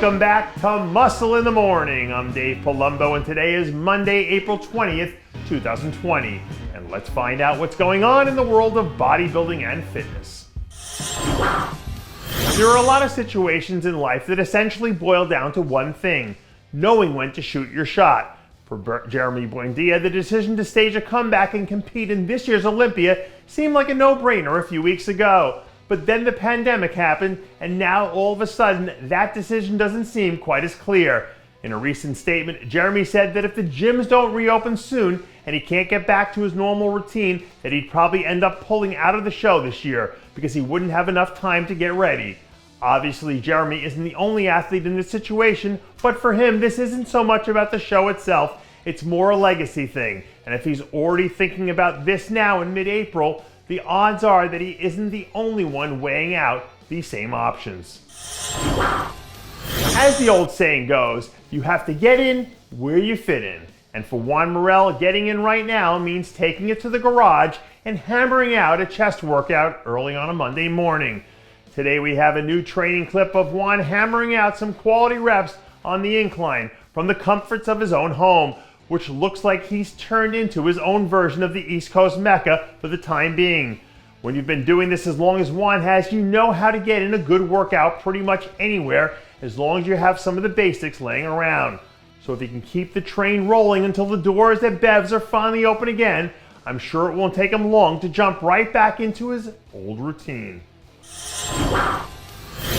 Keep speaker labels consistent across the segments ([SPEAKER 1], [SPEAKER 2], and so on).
[SPEAKER 1] Welcome back to Muscle in the Morning. I'm Dave Palumbo, and today is Monday, April 20th, 2020. And let's find out what's going on in the world of bodybuilding and fitness. There are a lot of situations in life that essentially boil down to one thing: knowing when to shoot your shot. For Jeremy Buendia, the decision to stage a comeback and compete in this year's Olympia seemed like a no-brainer a few weeks ago. But then the pandemic happened, and now all of a sudden, that decision doesn't seem quite as clear. In a recent statement, Jeremy said that if the gyms don't reopen soon and he can't get back to his normal routine, that he'd probably end up pulling out of the show this year because he wouldn't have enough time to get ready. Obviously, Jeremy isn't the only athlete in this situation, but for him, this isn't so much about the show itself, it's more a legacy thing. And if he's already thinking about this now in mid-April, the odds are that he isn't the only one weighing out these same options. As the old saying goes, you have to get in where you fit in. And for Juan Morel, getting in right now means taking it to the garage and hammering out a chest workout early on a Monday morning. Today we have a new training clip of Juan hammering out some quality reps on the incline from the comforts of his own home, which looks like he's turned into his own version of the East Coast Mecca for the time being. When you've been doing this as long as Juan has, you know how to get in a good workout pretty much anywhere as long as you have some of the basics laying around. So if he can keep the train rolling until the doors at Bev's are finally open again, I'm sure it won't take him long to jump right back into his old routine.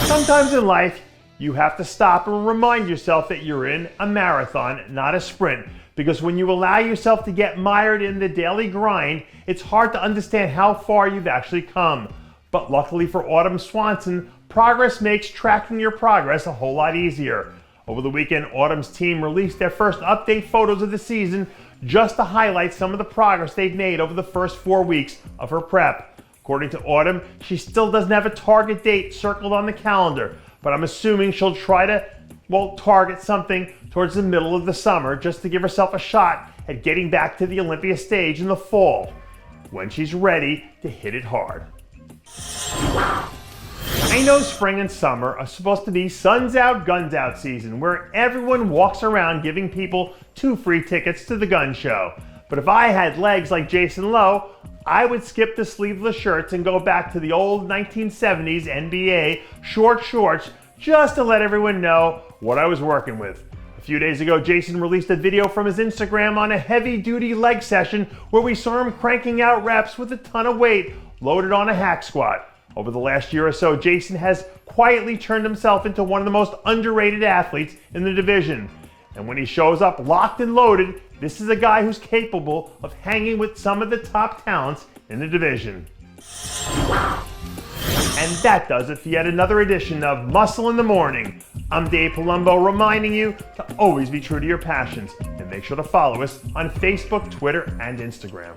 [SPEAKER 1] Sometimes in life, you have to stop and remind yourself that you're in a marathon, not a sprint. Because when you allow yourself to get mired in the daily grind, it's hard to understand how far you've actually come. But luckily for Autumn Swansen, progress makes tracking your progress a whole lot easier. Over the weekend, Autumn's team released their first update photos of the season just to highlight some of the progress they've made over the first 4 weeks of her prep. According to Autumn, she still doesn't have a target date circled on the calendar, but I'm assuming she'll try to, target something towards the middle of the summer just to give herself a shot at getting back to the Olympia stage in the fall, when she's ready to hit it hard. I know spring and summer are supposed to be suns out, guns out season, where everyone walks around giving people 2 free tickets to the gun show. But if I had legs like Jason Lowe, I would skip the sleeveless shirts and go back to the old 1970s NBA short shorts just to let everyone know what I was working with. A few days ago, Jason released a video from his Instagram on a heavy-duty leg session where we saw him cranking out reps with a ton of weight loaded on a hack squat. Over the last year or so, Jason has quietly turned himself into one of the most underrated athletes in the division. And when he shows up locked and loaded, this is a guy who's capable of hanging with some of the top talents in the division. And that does it for yet another edition of Muscle in the Morning. I'm Dave Palumbo, reminding you to always be true to your passions, and make sure to follow us on Facebook, Twitter, and Instagram.